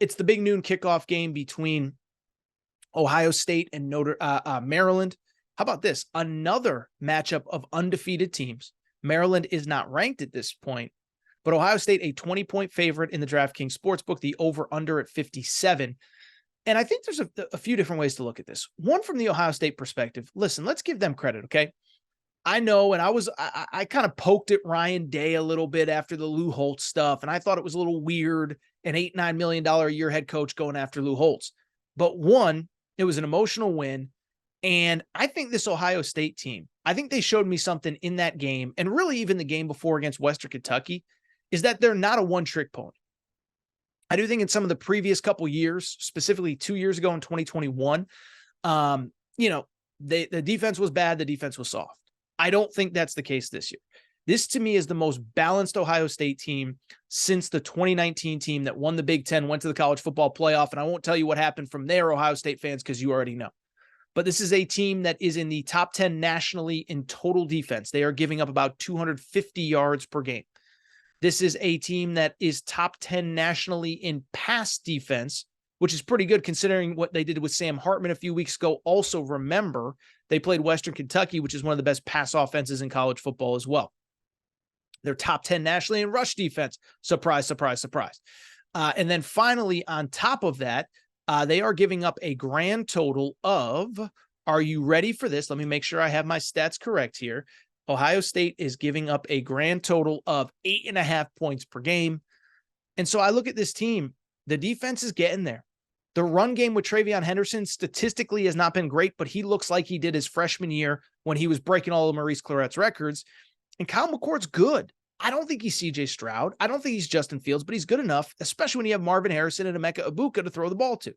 It's the big noon kickoff game between Ohio State and Maryland. How about this? Another matchup of undefeated teams. Maryland is not ranked at this point, but Ohio State, a 20-point favorite in the DraftKings Sportsbook, the over-under at 57. And I think there's a few different ways to look at this. One, from the Ohio State perspective, listen, let's give them credit, okay? I know, and I kind of poked at Ryan Day a little bit after the Lou Holtz stuff, and I thought it was a little weird, an $8-9 million a year head coach going after Lou Holtz. But one, it was an emotional win, and I think this Ohio State team, I think they showed me something in that game, and really even the game before against Western Kentucky, is that they're not a one-trick pony. I do think in some of the previous couple years, specifically 2 years ago in 2021, the defense was bad, the defense was soft. I don't think that's the case this year. This, to me, is the most balanced Ohio State team since the 2019 team that won the Big Ten, went to the college football playoff, and I won't tell you what happened from there, Ohio State fans, because you already know. But this is a team that is in the top 10 nationally in total defense. They are giving up about 250 yards per game. This is a team that is top 10 nationally in pass defense, which is pretty good considering what they did with Sam Hartman a few weeks ago. Also, remember, they played Western Kentucky, which is one of the best pass offenses in college football as well. They're top 10 nationally in rush defense. Surprise, surprise, surprise. And then finally, on top of that, they are giving up a grand total of, are you ready for this? Let me make sure I have my stats correct here. Ohio State is giving up a grand total of 8.5 points per game. And so I look at this team, the defense is getting there. The run game with Travion Henderson statistically has not been great, but he looks like he did his freshman year when he was breaking all of Maurice Claret's records. And Kyle McCord's good. I don't think he's CJ Stroud. I don't think he's Justin Fields, but he's good enough, especially when you have Marvin Harrison and Emeka Egbuka to throw the ball to.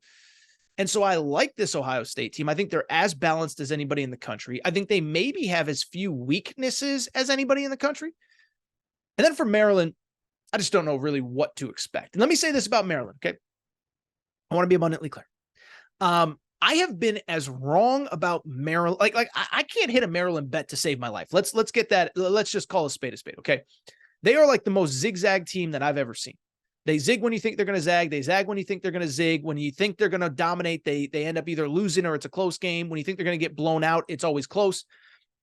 And so I like this Ohio State team. I think they're as balanced as anybody in the country. I think they maybe have as few weaknesses as anybody in the country. And then for Maryland, I just don't know really what to expect. And let me say this about Maryland, okay? I want to be abundantly clear. I have been as wrong about Maryland. Like I can't hit a Maryland bet to save my life. Let's get that. Let's just call a spade, okay? They are like the most zigzag team that I've ever seen. They zig when you think they're going to zag. They zag when you think they're going to zig. When you think they're going to dominate, they end up either losing or it's a close game. When you think they're going to get blown out, it's always close.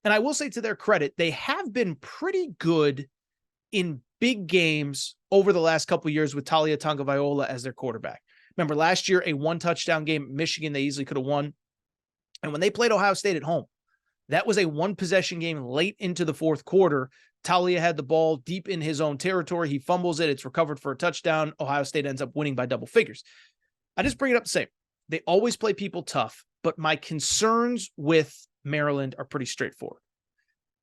And I will say, to their credit, they have been pretty good in big games over the last couple of years with Talia Tagovailoa as their quarterback. Remember last year, a one-touchdown game at Michigan, they easily could have won. And when they played Ohio State at home, that was a one-possession game late into the fourth quarter. Talia had the ball deep in his own territory. He fumbles it. It's recovered for a touchdown. Ohio State ends up winning by double figures. I just bring it up to say, they always play people tough, but my concerns with Maryland are pretty straightforward.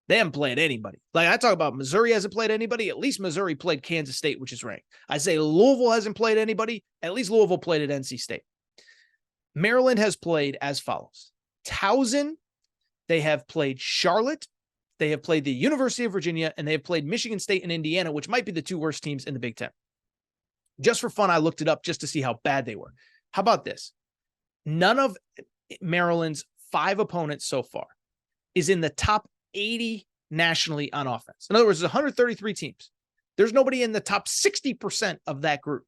They haven't played anybody. Like I talk about Missouri hasn't played anybody. At least Missouri played Kansas State, which is ranked. I say Louisville hasn't played anybody. At least Louisville played at NC State. Maryland has played as follows. Towson, they have played Charlotte, they have played the University of Virginia, and they have played Michigan State and Indiana, which might be the two worst teams in the Big Ten. Just for fun, I looked it up just to see how bad they were. How about this? None of Maryland's 5 opponents so far is in the top 80 nationally on offense. In other words, there's 133 teams. There's nobody in the top 60% of that group.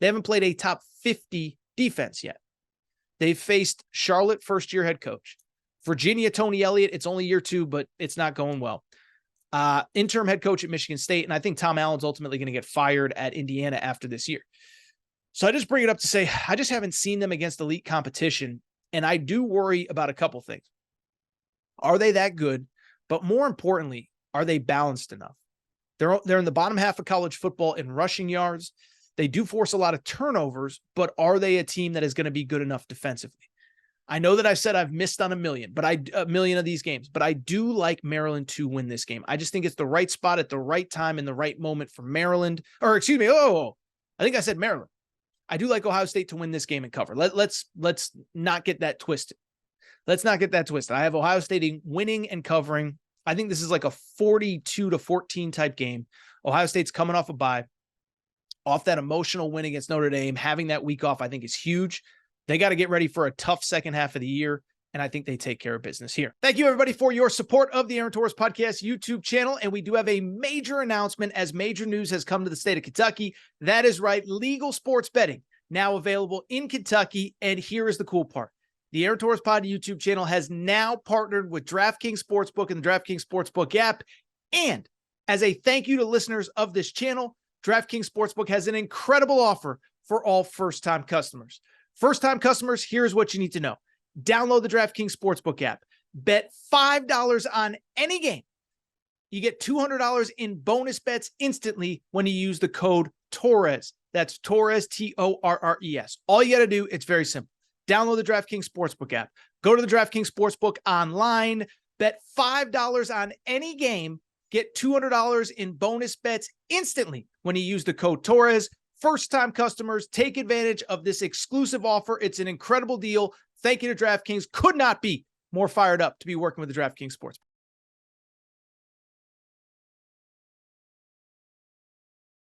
They haven't played a top 50 defense yet. They've faced Charlotte, first-year head coach. Virginia, Tony Elliott, it's only year 2, but it's not going well. Interim head coach at Michigan State, and I think Tom Allen's ultimately going to get fired at Indiana after this year. So I just bring it up to say, I just haven't seen them against elite competition, and I do worry about a couple things. Are they that good? But more importantly, are they balanced enough? They're in the bottom half of college football in rushing yards. They do force a lot of turnovers, but are they a team that is going to be good enough defensively? I know that I said I've missed on a million of these games, but I do like Maryland to win this game. I just think it's the right spot at the right time in the right moment for Maryland. Or excuse me, I think I said Maryland. I do like Ohio State to win this game and cover. Let's not get that twisted. Let's not get that twisted. I have Ohio State winning and covering. I think this is like a 42-14 type game. Ohio State's coming off a bye, off that emotional win against Notre Dame. Having that week off, I think, is huge. They got to get ready for a tough second half of the year, and I think they take care of business here. Thank you, everybody, for your support of the Aaron Torres Podcast YouTube channel, and we do have a major announcement as major news has come to the state of Kentucky. That is right, legal sports betting now available in Kentucky. And here is the cool part. The Aaron Torres Pod YouTube channel has now partnered with DraftKings Sportsbook and the DraftKings Sportsbook app. And as a thank you to listeners of this channel, DraftKings Sportsbook has an incredible offer for all first-time customers. First-time customers, here's what you need to know. Download the DraftKings Sportsbook app. Bet $5 on any game. You get $200 in bonus bets instantly when you use the code Torres. That's Torres, Torres. All you got to do, it's very simple. Download the DraftKings Sportsbook app. Go to the DraftKings Sportsbook online. Bet $5 on any game. Get $200 in bonus bets instantly when you use the code Torres. First-time customers, take advantage of this exclusive offer. It's an incredible deal. Thank you to DraftKings. Could not be more fired up to be working with the DraftKings Sportsbook.